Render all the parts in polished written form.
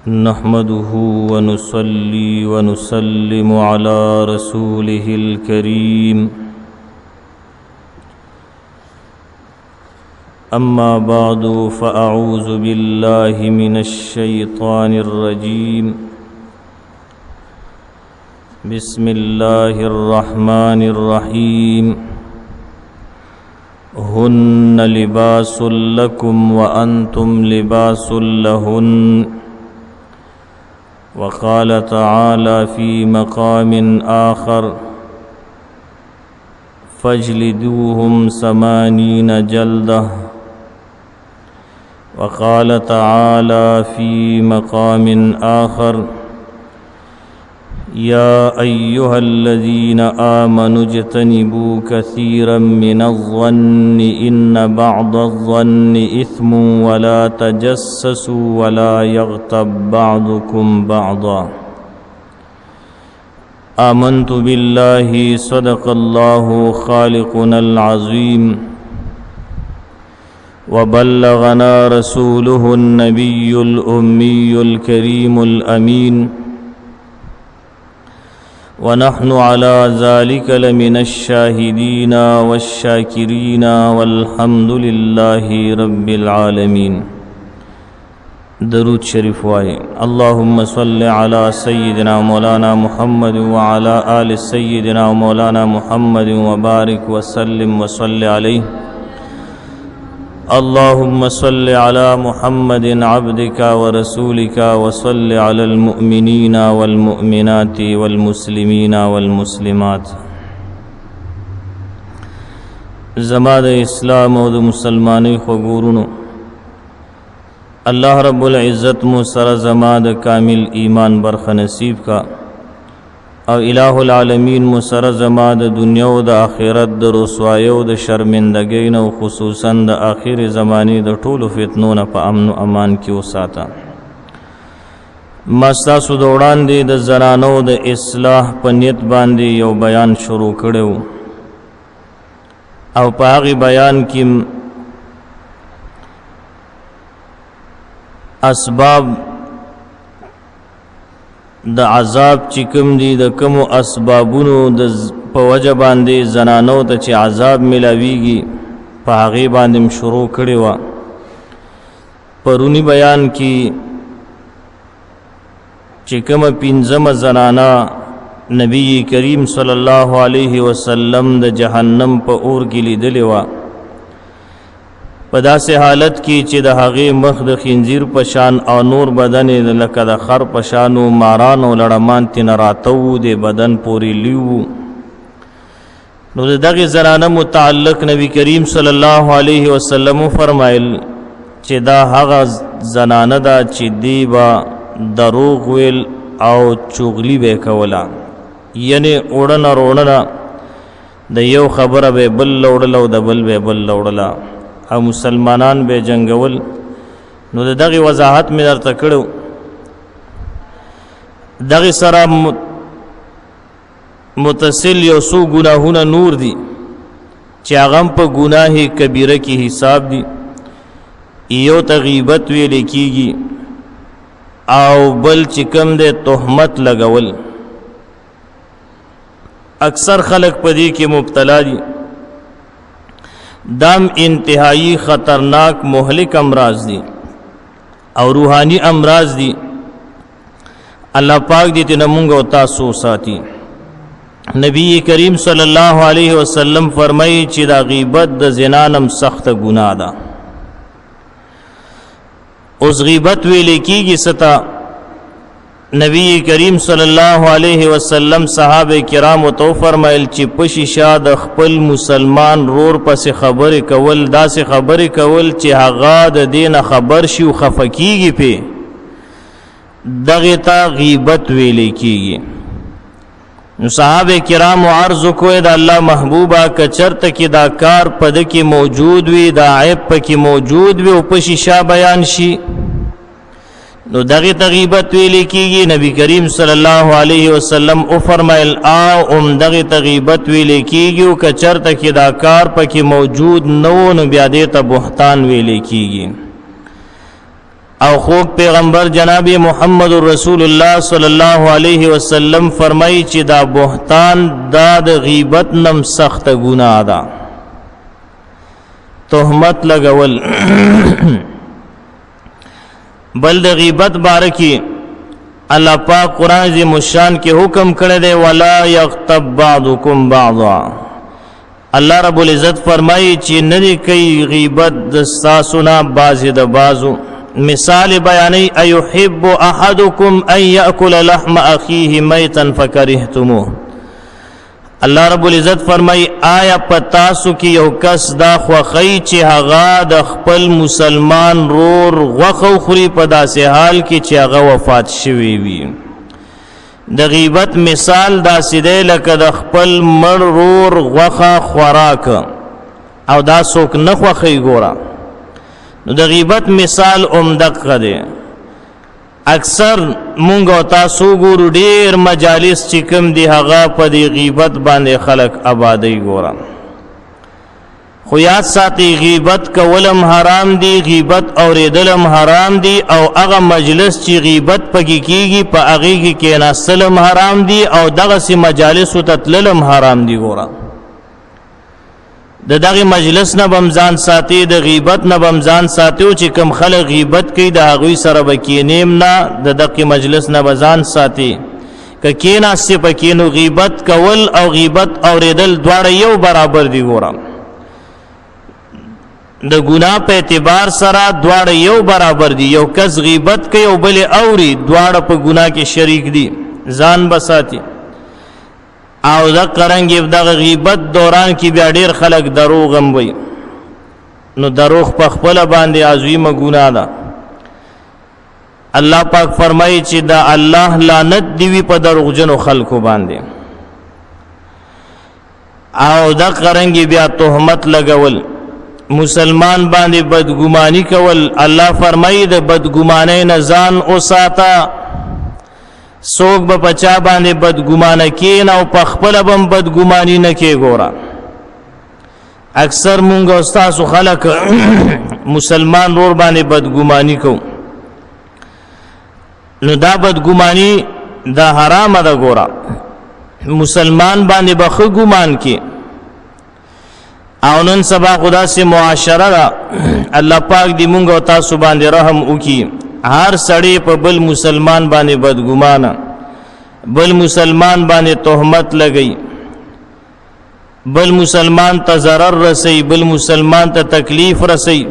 نحمده ونصلي ونسلم على رسوله الكريم أما بعد فأعوذ بالله من الشيطان الرجيم بسم الله الرحمن الرحيم هن لباس لكم وأنتم لباس لهن وقال تعالى في مقام آخر فاجلدوهم 80 جلدة وقال تعالى في مقام آخر يا أيها الذين آمنوا اجتنبوا كثيرا من الظن إن بعض الظن إثم ولا تجسسوا ولا يغتب بعضكم بعضا آمنت بالله صدق الله خالقنا العظيم وبلغنا رسوله النبي الأمي الكريم الأمين ونحن على ذلك لمن الشاهدين والشاكرين والحمد لله رب العالمين. درود شریف وائے اللهم صل على سيدنا مولانا محمد وعلى آل سيدنا مولانا محمد وبارك وسلم وصل عليه. اللهم صل على محمد عبدك ورسولك وصل على المؤمنين والمؤمنات والمسلمين والمسلمات. زما د اسلام او د مسلمانی خغورونو الله رب العزت مو سره زما د کامل ایمان برخه نصیب کا او الہ العالمین مو سره زما د دنیا او د آخرت د رسوایی او د شرمندګۍ او خصوصا د آخر زمانی د ټولو فتنو نه په امن او امان کې وساته. ما ستاسو د وړاندې د زنانو د اصلاح په نیت باندې یو بیان شروع کړو او په هغه بیان کې اسباب د عذاب چې کوم دي د کوم اسبابونو د په وجه باندې زنانو ته چې عذاب ملاويږي په هغه باندې شروع کړي وا. پرونی بیان کې چې کوم پنځمه زنانا نبی کریم صلی الله علیه وسلم د جهنم په اور کې لیدلې وا په داسې حالت کې چې د هغې مخ د خنزیر په شان او نور بدن لکه د خر په شانو ماران او لړمان تېنه راته وو د بدن پورې لیو. نو د دغې زنانه متعلق نبی کریم صلی الله علیه وسلم فرمایل چې دا هغه زنانه ده چې دی به دروغ ویل او چغلی به کوله، یعنی اوړنه روړنه د یو خبره به بل لوړله او د بل به بل لوړله او مسلمانان به جنگول. نو د دغه وضاحت مې درته کړو. دغه سره متصل یو څو ګناهونه نور دي چې هغه په ګناه کبیره کې حساب دي. یو ته غیبت ویل کېږي او بل چې کوم د تهمت لګول. اکثر خلق په دې کې مبتلا دي. دام انتہائی خطرناک مہلک امراض دی او روحانی امراض دی. اللہ پاک دی تنمونگا و تاسو ساتی. نبی کریم صلی اللہ علیہ وسلم فرمائی چی دا غیبت دا زنانم سخت گناہ دا. اس غیبت ویلے کی گی ستا نبی کریم صلی اللہ علیہ وسلم صحابہ کرام تو فرمایل چې پشي شاد خپل مسلمان رور پس خبر کول داس خبر کول چې هغه د دین خبر شي او خفقيږي په دغه تا غیبت ویلې کیږي. نو صحابہ کرام عرض کوی دا الله محبوبا کچرته کې دا کار پد کې موجود وي دا عیب پکې موجود وي او پشي شا بیان شي نو دغه تغیبت ویلې کیږي. نبی کریم صلی الله علیه وسلم او فرمایل دغه تغیبت ویلې کیږي او کچرته کې دا کار پکې موجود نو بیا دې ته بهتان ویلې کیږي. او خوږ پیغمبر جناب محمد رسول الله صلی الله علیه وسلم فرمایي چې دا بهتان دا د غیبت نم سخت ګناه ده تهمت لګول بل د غیبت باره کې الله پاک قرآن عظیم الشان کې حکم کړی دی ولا یغتب بعضکم بعضا الله رب العزت فرمایي چې نه کوي غیبت د تاسو نه بعضې د بعضو مثال بیانی ایحب احدکم ان یاکل لحم اخیه میتا فکرهتموه الله رب العزت فرمای آیا پتاسو کی یو کس دا خوخی چې هغه د خپل مسلمان رور غوخو خوري په داسې حال کې چې هغه وفات شوی وي د غیبت مثال داسې دی لکه د خپل مړ رور غوخه خوراک او دا څوک نه خوښوي ګوره نو د غیبت مثال دقه دی اکثر مونږ او تاسو ګورو ډیر مجالس چې کوم دی هغه په دې غیبت باندې خلق آبادی ګورم خو یاد ساتي غیبت کولم حرام دی غیبت اوریدلم حرام دی او هغه مجلس چې غیبت پکې کیږي په هغه کې کېناستلم حرام دی او دغه سي مجالس تتللم حرام دی ګورم د دغه مجلس نه بمزان ساتي د غیبت نه بمزان ساتي چې کم خلک غیبت کوي د هغوی سره بکینیم نه د دغه مجلس نه بزان ساتي که کینا سی پکینو غیبت کول او غیبت اوریدل دواړه یو برابر دي ګورم د ګناه په اعتبار سره دواړه یو برابر دي یو کس غیبت کوي او بل اوري دواړه په ګناه کې شریک دي ځان بساتي او دا قرنګ دغه غیبت دوران کې بیا ډیر خلک دروغ هم وي نو دروغ په خپل باندې عظیمه ګناه ده الله پاک فرمایي چې دا الله لعنت دی په دروغجنو خلکو باندې او دا قرنګ بیا تهمت لګول مسلمان باندې بدګمانی کول الله فرمایي د بدګمانۍ نه ځان اوساته سوک با پچا باندې بدګمانه کین او په خپل بم بدګمانی نه کې ګورا اکثر مونږ استاد خلک مسلمان رور باندې بدګمانی کو نو دا بدګمانی دا حرام ده ګورا مسلمان باندې بخ ګمان کې او نن سبا خدا سے معاشره را الله پاک دې مونږ او تاسو باندې رحم وکي هر سړی په بل مسلمان باندې بدګمانه بل مسلمان باندې تهمت لګئی بل مسلمان ته ضرر رسي بل مسلمان ته تکلیف رسي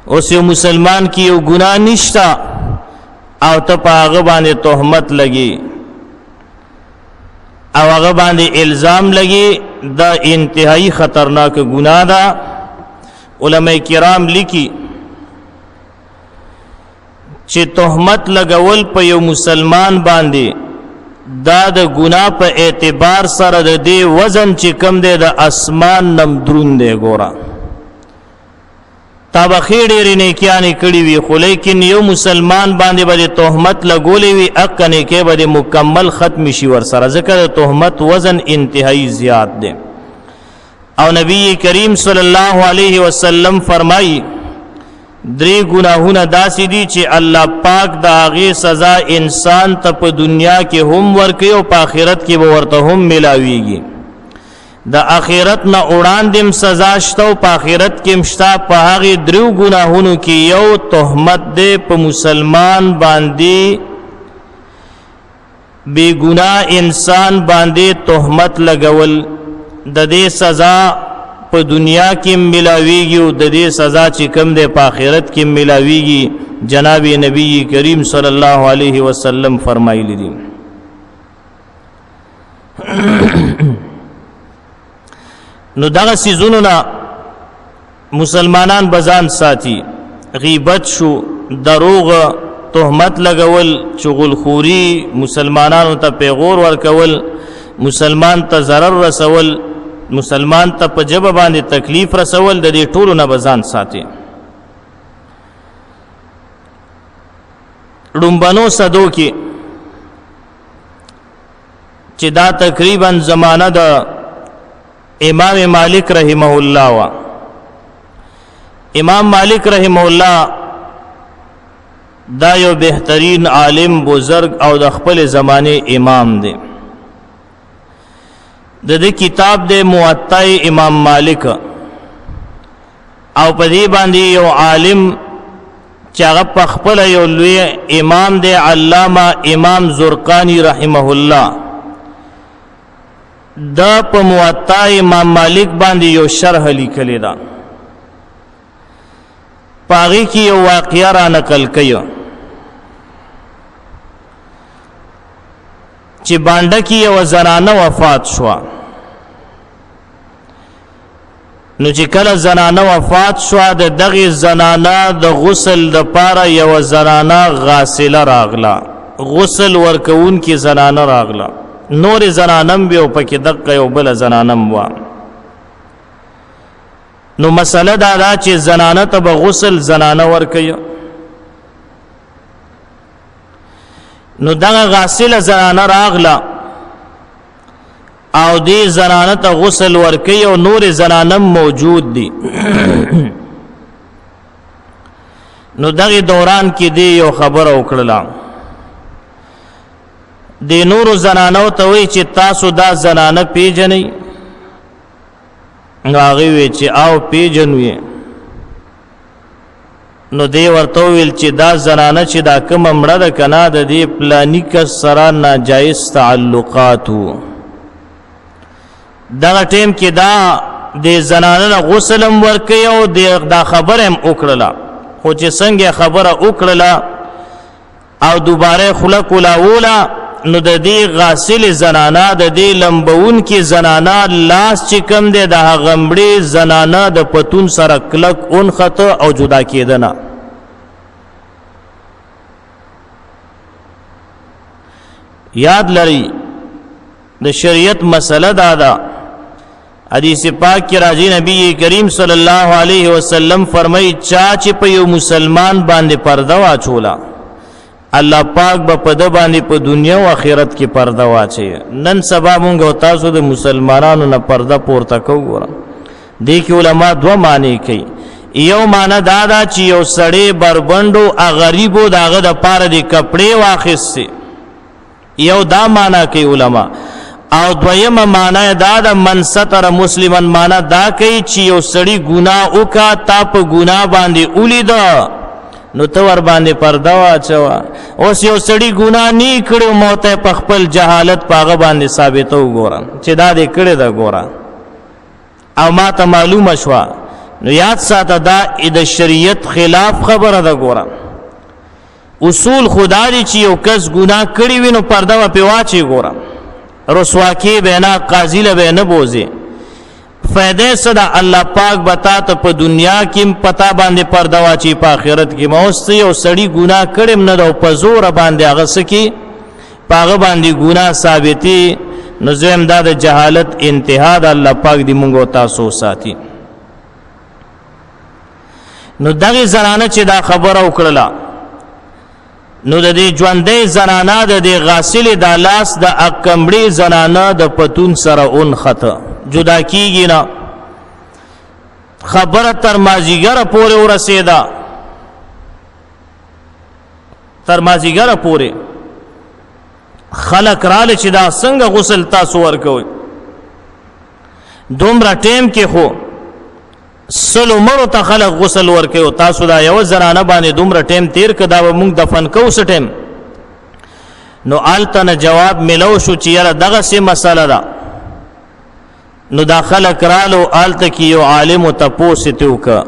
اوس یو مسلمان کی یو ګناه نشتا او ته په هغه باندې تهمت لګي او هغه باندې الزام لګي دا انتهایی خطرناک ګناه ده علماء کرام لیکي چې تهمت لګول په یو مسلمان باندې دا د ګناه په اعتبار سره د دې وزن چې کم دی د اسمان نم درون دی ګوره تا به خېډېرې نیکیانې کړي وي خو لیکن یو مسلمان باندې به د تهمت لګولې وي حقه نیکۍ به د مکمل ختم شي ورسره ځکه د تهمت وزن انتهایی زیات دی او نبی کریم صلی الله علیه وسلم فرمایي درې ګناهونه داسې دي چې الله پاک د هغې سزا انسان ته په دنیا کې هم ورکوي او په آخرت کې به ورته هم ملاویږي د آخرت نه وړاندې سزا شته او په آخرت کې هم شته په هغې درې ګناهونو کې یو تهمت دی په مسلمان باندې بې ګناه انسان باندې تهمت لګول د دې سزا په دنیا کې ملاویږي او د دې سزا چې کم ده په آخرت کې ملاویږي جناب نبی کریم صلی الله علیه وسلم فرمایلی دي نو دغه سيزونو نه مسلمانان بزان ساتي غیبت شو دروغ تهمت لګول چغلخوري مسلمانانو ته پیغور ورکول مسلمان ته ضرر رسول مسلمان ته په جبه باندې تکلیف رسول د دې ټولو نه بزان ساتي ډومبنو صدو کې چې دا تقریبا زمانہ د امام مالک رحمه الله وا امام مالک رحمه الله دا یو بهترین عالم بزرگ او د خپل زمانه امام دی. د دې کتاب د موطأ امام مالک او په دې باندې یو عالم چې هغه په خپل یو لوی امام دی علامه امام زرقانی رحمه الله دا په موطأ امام مالک باندې یو شرح لیکلی دا. پاغي کی یو واقعه را نقل کړي چې باندې کی یو زنانه وفات شو. نو چې کله زنانه وفات شو د دغه زنانه د غسل د پاره یو زنانه غاسله راغله، غسل ورکون کی زنانه راغله. نور زنانم به پکې دغه یو بل زنانم و. نو مسله دا چې زنانه ته به غسل زنانه ورکي. نو دغه غاسله زنانه راغله او دې زنانه ته غسل ورکي او نور زنانم موجود دي. نو دغه دوران کې دی یو خبر وکړه د نور زنانو ته وی چې تاسو دا زنانه پیژنئ. نو هغه وی چې او پیژنوي. نو دی ورته ویل چې دا زنانه چې دا کوم مړه ده کنه د دې پلانی کس سره ناجایز تعلقات وو. دا ټیم کې دا د زنانه غسلم ورکي او دا خبره هم وکړه. خو چې څنګه خبره وکړه او دوباره خلق ولاوله نو د دې غاسل زنانه د دې لمبون کې زنانه لاس چې کم دی د غمړي زنانه د پتون سره کلک اون خطه او جدا کېدنه. یاد لري د شریعت مسله دا حدیث پاک کې راځي نبی کریم صلی الله علیه وسلم فرمایي چا چې په یو مسلمان باندې پرده واچولا الله پاک به په د باندې په دنیا او آخرت کې پرده واچي. نن سبا مونږ تاسو د مسلمانانو نه پرده پورته کوو. دې کې علما دوه معنی کوي. یو معنی دا چې یو سړی بربندو ا غریبو داغه د پاره د کپڑے واخیسته. یو دا معنی کوي علما. او دویمه معنی دا د من ستر مسلمان معنی دا کوي چې یو سړی ګناه وکا تا په ګناه باندې اولیدا نو تو ور باندې پرده واچوا. اوس یو سړی ګناه نه کړو موت په خپل جهالت پاغه باندې ثابتو ګورم چې دا دې کړی دا ګورم او ما ته معلومه شو. نو یاد ساته دا د شریعت خلاف خبره ده ګورم. اصول خدا دې چې یو کس ګناه کړی وینو پرده په واچي ګورم. رسواکی بینا قاضی له به نه بوزي. فائدې صدا الله پاک بتا ته په دنیا کې پتا باندې پرده واچي په آخرت کې موستي او سړی ګناه کړم نه او په زور باندې هغه سکی پاغه باندې ګناه ثابتي. نظم دا د جهالت انتها د الله پاک دی مونږ تاسو ساتي. نو دغه زنانه چې دا خبره وکړه نو د دې ژوندې زنانه د دې غاسل د لاس د اکمړي زنانه د پتون سره اون خطه جدا کیږي نه. خبره تر مازیګر پورې ورسېدا. تر مازیګر پورې خلق رااله چې دا څنګه غسل تاسو ورکوي. دومره ټیم کې خو سلو مرو ته خلق غسل ورکوي. تاسو دا یو زنانه باندې دومره ټیم تیر کدا و مونږ دفن کوو سټیم. نو آلتنه جواب ملو شو چې یاره دغه سي مسله ده. نو داخله کرالو آلته کې یو عالم تپوس توکا.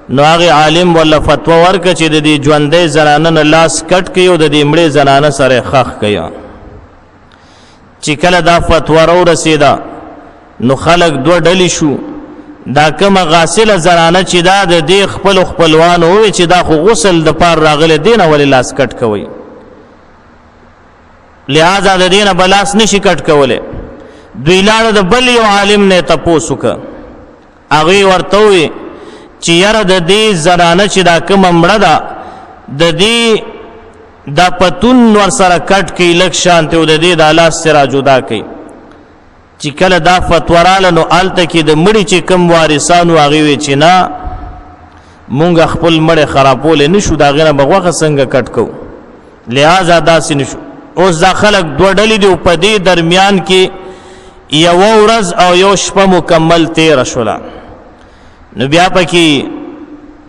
نو هغه عالم ولا فتوا ورک چې د دې ژوندې زنانه نه لاس کټ کيو د دې مړې زنانه سره خخ کيا. چې کله دا فتوا رو رسیدا نو خلق دو ډلې شو. دا کومه غاسله زنانه چې دا د دې خپل خپلوان وي چې دا خو غسل د پار راغله دینه ولې لاس کټ کوي. لہذا د دینه بلاس نشي کټ کوله. دوی لاړه د بل یو عالم نه تپوس وکړه. هغه ورته وي چې یاره د دې زنانه چې دا کوم مړه ده د دې دا پتون ور سره کټ کې لک شانته د دې د الله سره جدا کوي. چې کله دا فتواراله نو آلته کې د مړي چې کم وارثانو هغه وي چې نه مونږ خپل مړ خرابول نشو دا غنه بغوخه څنګه کټ کو لہذا داسې نشو اوس دا خلک دوه ډلې دي په دې درمیان کې یو ورځ او یو شپه مکمل تیر شولا نو بیا پکې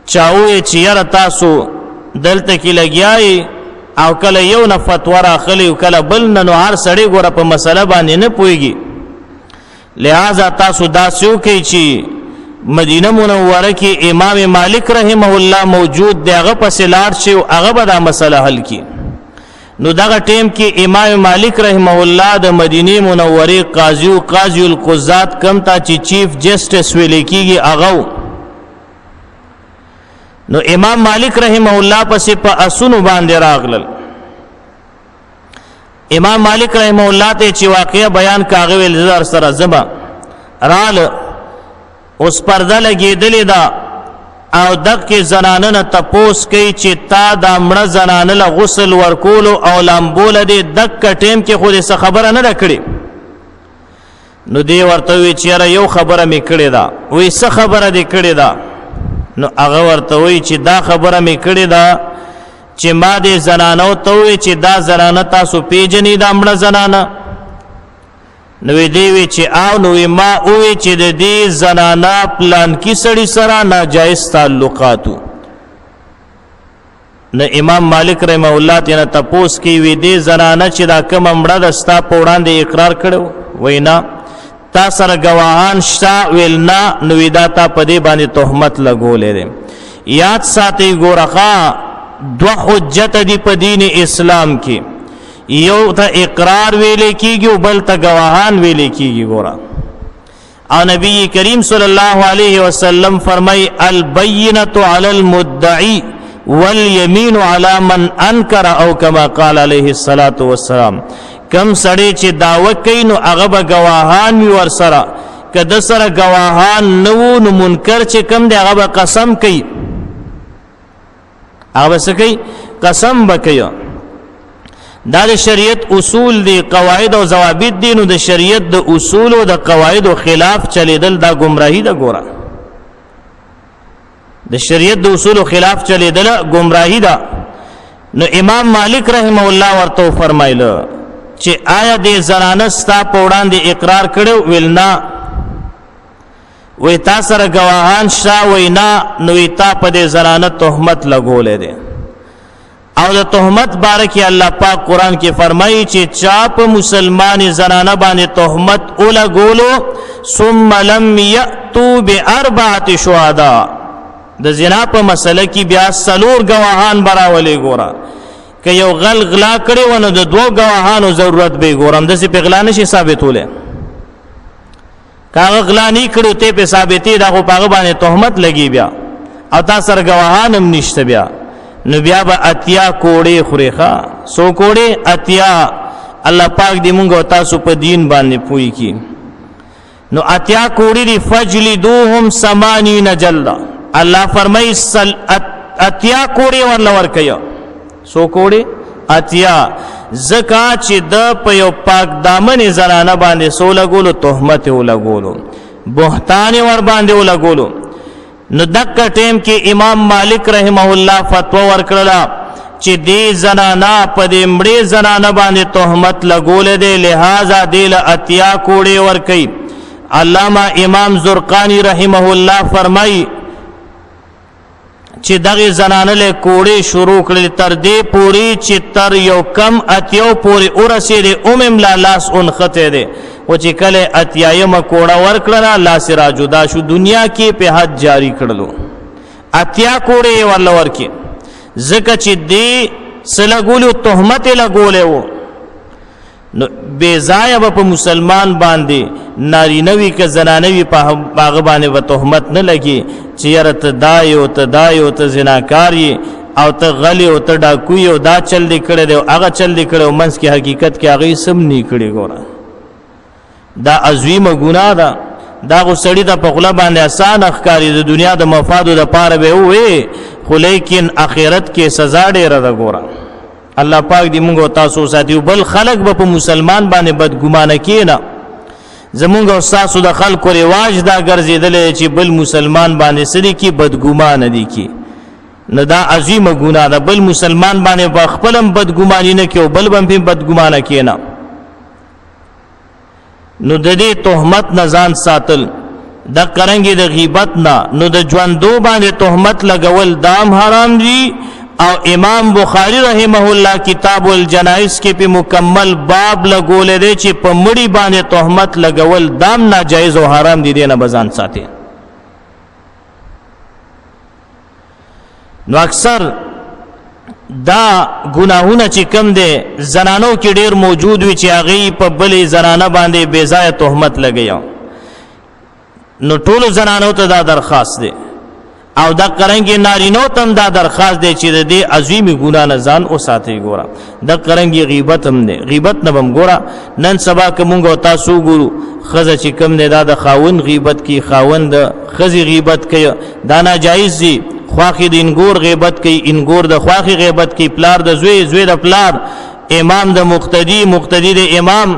چاوي چې یاره تاسو دلته کې لګیاي او کله یو نه فتوا راخلی او کله بل نه نو هر سړی ګوره په مسله باندې نه پويږي لہذا تاسو داسیو کې چې مدینه منوره کې امام مالک رحمه الله موجود دی هغه پسې لاړ شي او هغه به دا مسله حل کړي نو دغه ټیم کې امام مالک رحمه الله د مدینه منوره قاضی القضات کم تا چې چیف جسټس ویل کېږي هغه نو امام مالک رحمه الله پسې په اسونو باندې راغلل امام مالک رحمه الله ته چې واقعیا بیان کاغه ویل زر سره زما رال اوس پرده لګېدلې ده او دغه زنانه نه تپوس کوي چې تا دا مړه زنانه له غسل ورکولو او لامبول دي دغه ټیم کې خو دې خبره نه کړې نو دی ورته وی چې یو خبره مې کړې ده وې څه خبره دې کړې ده نو هغه ورته وی چې دا خبره مې کړې ده چې ما دې زنانو ته وی چې دا زنانه تاسو پیژنې دا مړه زنانه نو دی وی چې او نو ما وی چې د دې زنانه پلان کې سړی سره ناجایز تعلقاتو نو امام مالک رحمه الله تعالی تپوس کې وی دې زنانه چې دا کوم مړه دستا په وړاندې اقرار کړو وینا تا سره گواهان شتا ویلنا نو دا تا په دې باندې تهمت لګولې ده یاد ساتي ګورخه دو حجت دی په دین اسلام کې یو ته اقرار ویلې کیږي او بل ته گواهان ویلې کیږي ګورا او نبی کریم صلی الله علیه وسلم فرمای البینۃ علی المدعی والیمین علی من انکر او کما قال علیه الصلاۃ والسلام کم سړی چې داوا کوي نو هغه به گواهان وي ور سره کده سره گواهان نو نو منکر چې کم دی هغه به قسم کوي هغه څه کوي قسم وکړي دا د شریعت اصول دي قواعد او ضوابط دي نو د شریعت د اصول او د قواعد خلاف چلیدل دا گمراهی ده ګوره د شریعت د اصول خلاف چلیدل گمراهی ده نو امام مالک رحمه الله ورته فرمایله چې آیا د زنانه ستا په وړاندې اقرار کړو ویلنا وې تا سره گواهان شا وینا نو تا په دې زنانه تهمت لګولې ده او د تهمت باره کې الله پاک قران کې فرمایي چې چا په مسلمان زنانه باندې تهمت ولګولو ثم لم یاتوا باربعه شهدا د زنا په مسله کې بیا څلور گواهان براولې ګوره که یو غلا کړي ونه د دوه گواهانو ضرورت به ګورم د څه په غلا نشي ثابتوله کاغه غلا نه کړو ته په ثابتې دا خو پاغه باندې تهمت لګي بیا او تاسو سره گواهان هم نشته بیا نو بیا به اتیا کوړې خوريخه سو کوړې اتیا الله پاک دې مونږ او تاسو په دین باندې پوي کی نو اتیا کوړې دی فجلدوهم 80 جلدا الله فرمای اتیا کوړې ورل ورکیا سو کوړې اتیا زکا چې د په یو پاک دامن زنانه باندې سو لګولو تهمت ولګولو بهتان ور باندې ولګولو نو دغه ټیم کې امام مالک رحمه الله فتوا ورکړه چې دې زنانا په دې مړې زنانه باندې تهمت لګولې دي لہذا دې له اتیا کوړې ور کوي علامہ امام زرقانی رحمه الله فرمایي چې دغه زنانه له کوړې شروع کړل تر دې پوری چې تر یو کم اتیو پوری ورسېده اومم لا لاس اون خته دي او چې کله اتیایم کوړه ورکړه لا سرا جدا شو دنیا کې په حد جاری کړلو اتیا کوړې ول ورکی زکه چې دې سلګولو تهمت لګولې وو نو بے ځای په مسلمان باندې ناری نوی ک زنانوی په باغ باندې و تهمت نه لګي چې يرت دایو ته زناکاری او ته غلی او ته ډاکوي او دا چل دی کړي دی هغه چل دی کړي منس کې حقیقت کې هغه سم نه کړي ګوره دا عظیمه ګناه ده دا غسړی د په غلا باندې آسان اخکاری د دنیا د مفادو د پاره به وي خو لیکن اخرت کې سزا ډیره ده ګوره الله پاک دې موږ تاسو ساتي بل خلق به په مسلمان باندې بدګمانه کینا زمونږ او ستاسو د خلکو رواج دا ګرځېدلی چې بل مسلمان باندې سړي کې بدګمانه دي کې نه دا عظیمه ګناه ده بل مسلمان باندې په خپلم بدګماني نه کې او بل به هم بدګمانه کې نه نو د دې تهمت نه ځان ساتل د قرنګي د غیبت نه نو د ژوندو باندې تهمت لګول دام حرام دي او امام بخاری رحمه الله کتاب الجنائز کې په مکمل باب لګولې دي چې په مړی باندې تهمت لګول دام ناجایز او حرام دي نه بزان ساتي نو اکثر دا گناهونه چې کم دي زنانو کې ډیر موجود وي چې هغه په بلې زنانه باندې بے ځای تهمت لګیا نو ټول زنانو ته دا درخواست دی او دا قرنګي نارینو ته دا درخواست دی چې د دې عظیمي ګناه نه ځان اوساتې ګوره دا قرنګي غیبت هم دی غیبت نه بم ګوره نن سبا کومګ او تاسو ګورو خزه چې کم دی دا د خاون غیبت کی خاون د خزي غیبت کوي دا ناجایز دی خواخي د انګور غیبت کوي انګور د خواخي غیبت کوي پلار د زوی زوی د پلار امام د مقتدی د امام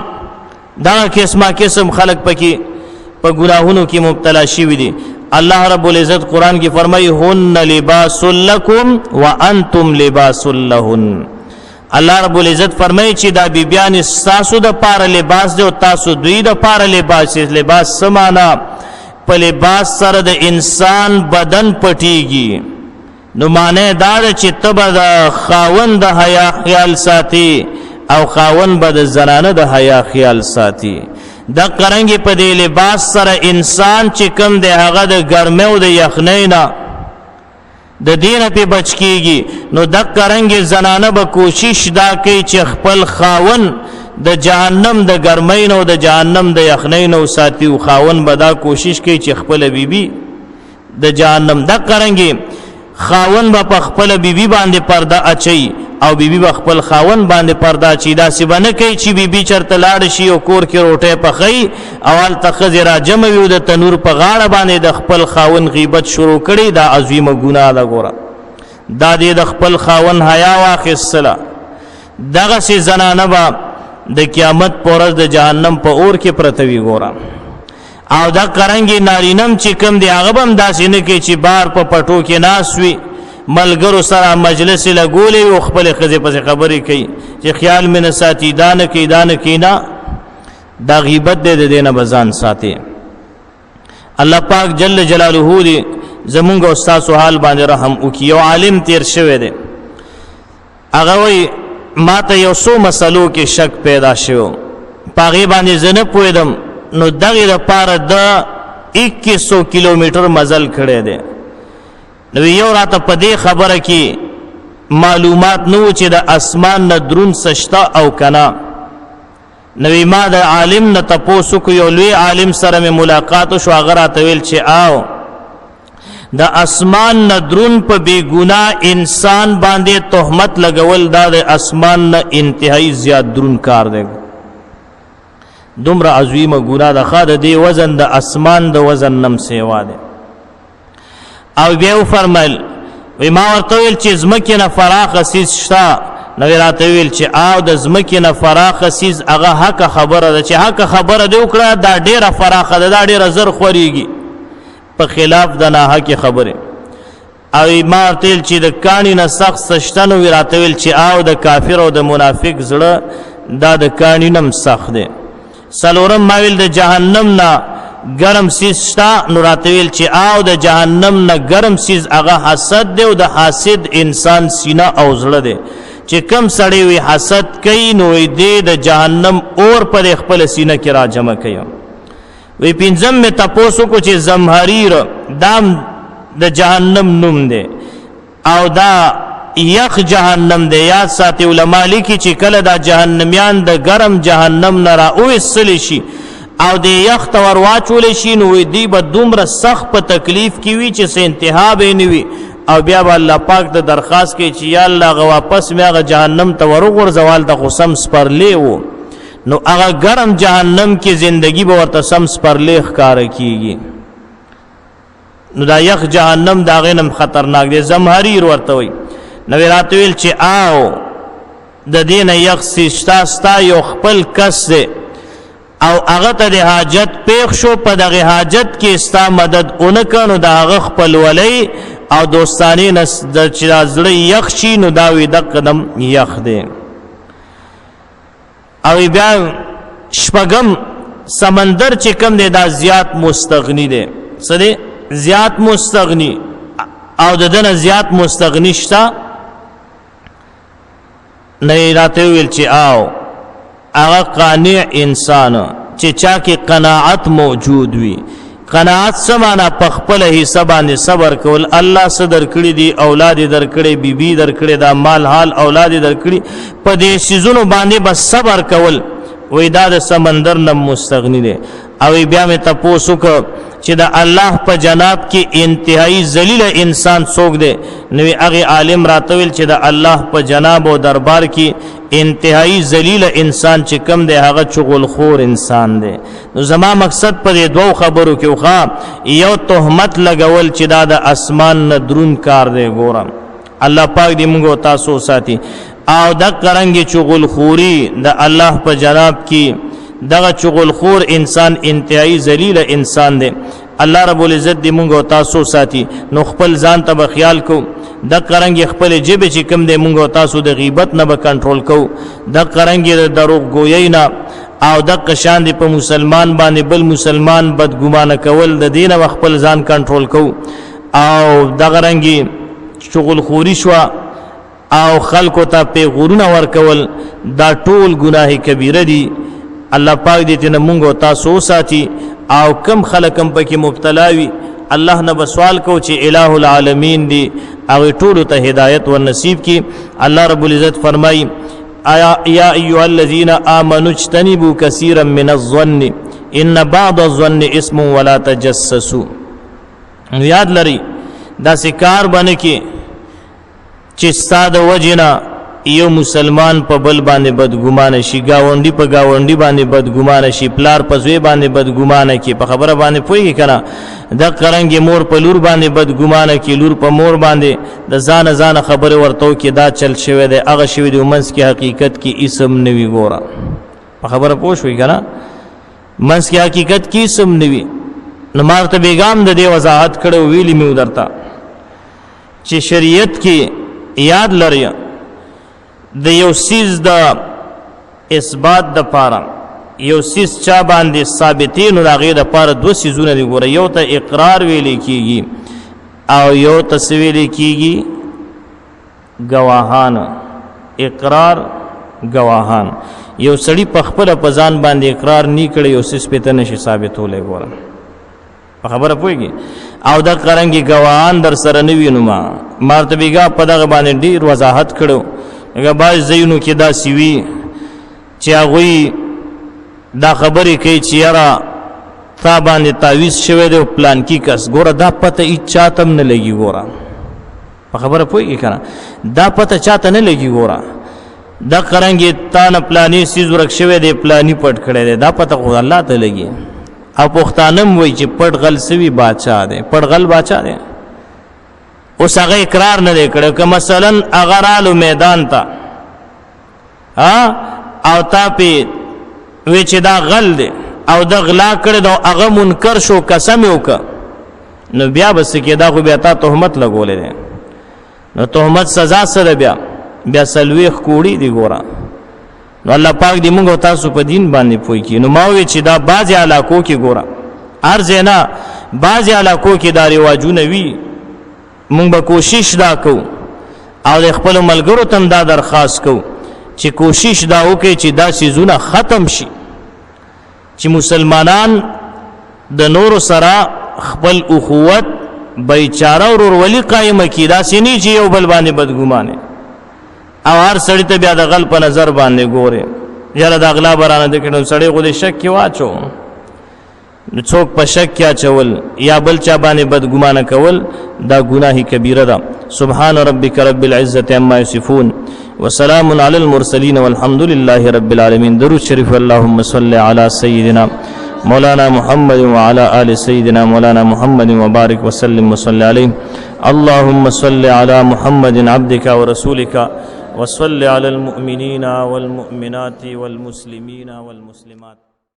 دا قسم خلق پکې په ګناهونو کې مبتلا شي دي الله رب العزت قرآن کی فرمائی هن لباس لکم وانتم لباس لهن الله رب العزت فرمائی چې دا بیبیان تاسو د پاره لباس دی او تاسو دوی د پاره لباس سمانا په لباس سره د انسان بدن پټیږي نو معنی دا چې تبه د خاوند د حیا خیال ساتي او خاوند به د زنانه د حیا خیال ساتي د قرنګي په دې لباس سره انسان چې کم دی هغه د ګرمۍ او د یخنۍ نه د دینه په بچ کیږي نو د قرنګي زنانه به کوشش دا کوي چې خپل خاون د جهنم د ګرمۍ نه او د جهنم د یخنۍ نه ساتي او خاون به دا کوشش کوي چې خپل بیبي د جهنم د قرنګي خاون به په خپل بیبي باندې پرده اچي او بیبي به خپل خاون باندې پرده اچي دا سی باندې کوي چې بیبي چرته لاړ شي او کور کې روټه پخې اول تخذ را جمع وي د تنور په غاړه باندې د خپل خاون غیبت شروع کړي دا عظیمه ګناه ده ګوره دا د خپل خاون حیا واخیستله دغه سي زنانه به د قیامت پورز د جهنم په اور کې پرتوي ګوره او دا قرنګي نارینم چې کم دی هغه هم داسې نه کوي چې بار په پټو کې ناس وي ملګرو سره مجلس لګولې او خپل خزه په خبرې کوي چې خیال مې نه ساتي دانه کې نه دا غیبت دې د دینه بزان ساتي الله پاک جل جلاله دې زمونږ او تاسو حال باندې رحم وکي او عالم تیر شوی دی هغه وی ما ته یو څو مسلو کې شک پیدا شو پاغي باندې زنه پویدم نو دغه لپاره د 2100 کیلومتر مزل کړی دی نو یو راته په دې خبره کې معلومات نو چې د اسمان نه درون سشتا او کنا نو ما د عالم نه تاسو کو یو لوی عالم سره مې ملاقات شو هغه راته ویل چې آو د اسمان نه درون په بی ګناه انسان باندې تهمت لګول دا د اسمان نه انتهایی زیات درون کار دی دومره عظیمه ګناه ده خاطر دی وزن د اسمان د وزن نم سیوا ده او بیا فرمایل وی ما ورته ویل چې زمکه نه فراخ سیس شتا نو راته ویل چې او د زمکه نه فراخ سیس هغه حق خبره ده چې حق خبره دی وکړه دا ډیره فراخه ده دا ډیره زر خوريږي په خلاف د نه حق خبره او ما ورته چې د کانی نه سخت سشتنو راته ویل چې او د کافر او د منافق زړه دا د کانی نم سخت ده سلورم ماویل د جهنم نه گرم سیز شتا نو راتویل چې او د جهنم نه گرم سیز هغه حسد دی او د حاسد انسان سینه او زړه دی چې کم سړی وي حسد کوي نو دی د جهنم اور پر خپل سینه کې را جمع کوي وی پنځم می تاسو کو چې زمهریر دام د جهنم نوم دی او دا یخ جهنم دی یاد ساتي علماء لیکي چې کله دا جهنميان د ګرم جهنم نه را اوسل شي او د یخ تور واچول شي نو دی به دومره سخت په تکلیف کې وي چې سه انتها به نه وي او بیا به الله پاک ته درخواست کوي چې یا الله غ واپس میغه جهنم ته ورغور زوال د قسم سپرلی وو نو هغه ګرم جهنم کې زندگی به ورته سم سپرلی ښکار کیږي نو دا یخ جهنم دا غنم خطرناک دی زمهریر ورته وي نو راتویل چې آو د دین یخ سستا ستا یو خپل کس دی او هغه ته د حاجت پیښ شو په دغه حاجت کې ستا مدد اونکه نو د هغه خپل ولی او دوستانی نس د چې زړه یخ شي نو دا وی د قدم یخ دی او بیا شپږم سمندر چې کم دی دا زیات مستغنی دی څه دی زیات مستغنی او ددنه زیات مستغنی شتا نه راته ویل چې آو هغه قانع انسان چې چا کې قناعت موجود وي قناعت سمانا په خپل حساب باندې صبر کول الله صدر کړی دی اولاد در کړی بیبي در کړی دا مال حال اولاد در کړی په دې سيزونو باندې بس صبر کول وې دا د سمندر نه مستغنی دی او بیا مې تاسو کو چې د الله په جناب کې انتهایی ذلیل انسان څوک دی نو هغه عالم راتویل چې د الله په جناب او دربار کې انتهایی ذلیل انسان چې کم دی هغه چغل خور انسان دی نو زما مقصد پر دوه خبرو کې وخا یو تهمت لګول چې دا د اسمان نه درون کار دی ګورم الله پاک دې موږ تاسو ساتي او د قرنګ چغل خوري د الله په جناب کې دغه چغل خور انسان انتهایی ذلیل انسان دی الله رب العزت دې موږ تاسو ساتي نو خپل ځان ته خیال کو د قرنګ خپل جيب چې کم دې موږ تاسو د غیبت نه به کنټرول کو د قرنګ د دروغ گویی نه او د قشان دې په مسلمان باندې بل مسلمان بدګمانه کول د دینه خپل ځان کنټرول کو او د قرنګ چغل خوري شو او خلکو ته پیغورونه ورکول دا ټول گناه کبیره دي الله پاک دې ته موږ تاسو ساتي او کم خلکم پکې مبتلا وي الله نه سوال کو چې الہ العالمین دی او ټول ته هدایت او نصیب کی الله رب العزت فرمای یا ایها الذین آمنوا اجتنبوا کثیرا من الظن ان بعض الظن اسم ولا تجسسوا یاد لري دا سکار باندې کې چې ستاد وجنا یو مسلمان په بل باندې بدګمانه شي گاونډي په گاونډي باندې بدګمانه شي پلار په زوی باندې بدګمانه کی په خبره باندې پوي کنه د قرنګ مور په لور باندې بدګمانه کی لور په مور باندې د ځان خبره ورته کې دا چل شوی دی هغه شوی دی ومنس کې حقیقت کې اسم نوي ګوره په خبره پوښوي کنه منس کې حقیقت کې اسم نوي نو مارته بیگام د دې وضاحت کړو ویلی مې ودرتا چې شریعت کې یاد لري د یو سیز د اثبات د پاره یو سیز چا باندې ثابتین او هغه د پاره دو سیزونه دی ګوره یو ته اقرار ویل کیږي او یو ته ویل کیږي گواهان اقرار گواهان یو سړی په خپل پزان باندې اقرار نی کړي یو سیز پته نشي ثابتولې ګوره په خبره پويږي او د قرنګي گواهان در سره نوی نوما مرتبهګه په دغه باندې ډیر وضاحت کړو اگر باز زینو کې دا سیوی چې هغه دا خبرې کوي چې یاره تا باندې تعویز شوی دی پلان کې کس ګوره دا پته ای چاتم نه لګي ګوره په خبره پوي کنه دا پته چاته نه لګي ګوره دا قرنګي تا نه پلانې سیز ورک شوی دی پلانې پټ کړی دی دا پته خو الله ته لګي او پښتانم وای چې پټ غل سوي بادشاہ دی پټ غل بادشاہ دی اوس هغه اقرار نه کړو که مثلا اغرالو میدان ته او تا په وی چې دا غل دی او د غلا کړی دا هغه منکر شو قسم وک نو بیا بس کې دا خو بیا تا تهمت لګولې ده نو تهمت سزا سره بیا سلويخ کوړي دی ګورا نو الله پاک دې موږ تاسو په دین باندې پوي کی نو ما وی چې دا باز علاقو کې ګورا ارزه باز علاقو کې دا رواجونه وی مونږ به کوشش دا کو او د خپل ملګرو ته دا درخواست کو چې کوشش دا وکړي چې دا سيزونه ختم شي چې مسلمانان د نور سره خپل اخوت بیچاره اور ولی قائم کی دا سینی چې یو بل باندې بدګمانه او هر سړی ته بیا د غل په نظر باندې ګوره یاره د اغلا برانه د کډو سړی غو د شک کې واچو نو څوک په شک کې اچول یا بل چا باندې بدګمانه کول دا گناهی کبیره ده سبحان ربک رب العزه عما یصفون وسلام علی المرسلین والحمد لله رب العالمین درود شریف اللهم صل علی سیدنا مولانا محمد وعلى آل سيدنا مولانا محمد وبارك وسلم وصل عليه اللهم صل على محمد عبدك ورسولك وصل على المؤمنين والمؤمنات والمسلمين والمسلمات